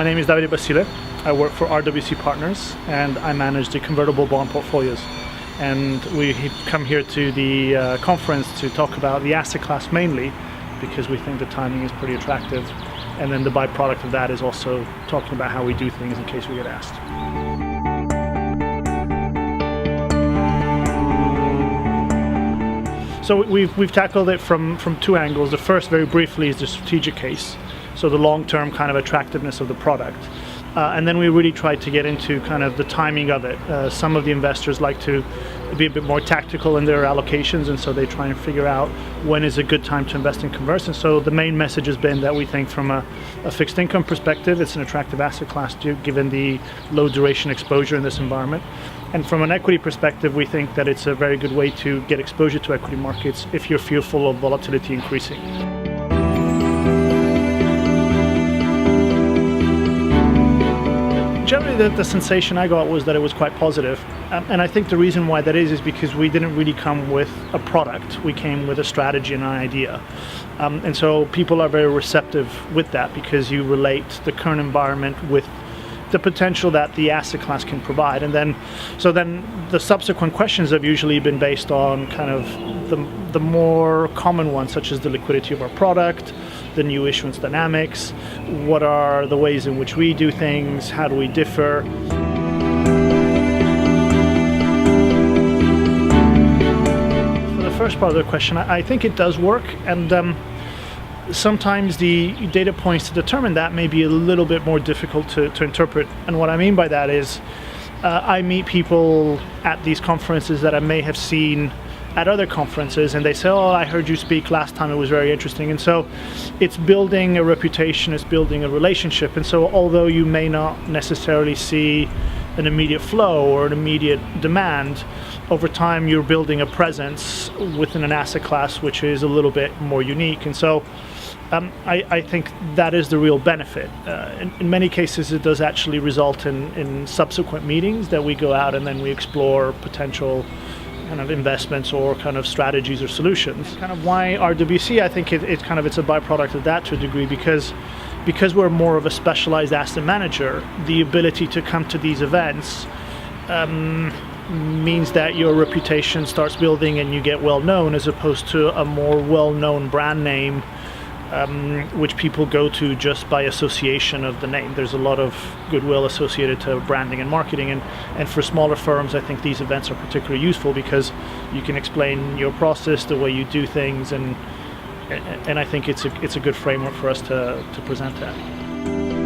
My name is David Basile. I work for RWC Partners and I manage the convertible bond portfolios. And we come here to the conference to talk about the asset class mainly because we think the timing is pretty attractive. And then the byproduct of that is also talking about how we do things in case we get asked. So we've tackled it from two angles. The first, very briefly, is the strategic case. So the long-term kind of attractiveness of the product. And then we really tried to get into kind of the timing of it. Some of the investors like to be a bit more tactical in their allocations, and so they try and figure out when is a good time to invest in converts. And so the main message has been that we think from a fixed income perspective, it's an attractive asset class given the low duration exposure in this environment. And from an equity perspective, we think that it's a very good way to get exposure to equity markets if you're fearful of volatility increasing. Generally, the sensation I got was that it was quite positive. And I think the reason why that is because we didn't really come with a product. We came with a strategy and an idea. And so people are very receptive with that because you relate the current environment with the potential that the asset class can provide. And then the subsequent questions have usually been based on kind of the more common ones, such as the liquidity of our product, the new issuance dynamics, what are the ways in which we do things, how do we differ. For the first part of the question, I think it does work, and sometimes the data points to determine that may be a little bit more difficult to interpret. And what I mean by that is I meet people at these conferences that I may have seen at other conferences, and they say, oh, I heard you speak last time, it was very interesting. And so it's building a reputation, it's building a relationship. And so although you may not necessarily see an immediate flow or an immediate demand, over time you're building a presence within an asset class which is a little bit more unique. And so I think that is the real benefit. In many cases it does actually result in subsequent meetings that we go out and then we explore potential kind of investments or kind of strategies or solutions. Kind of why RWC, I think it's a byproduct of that to a degree, because we're more of a specialized asset manager, the ability to come to these events means that your reputation starts building and you get well known, as opposed to a more well-known brand name which people go to just by association of the name. There's a lot of goodwill associated to branding and marketing, and for smaller firms I think these events are particularly useful because you can explain your process, the way you do things, and I think it's a good framework for us to present that.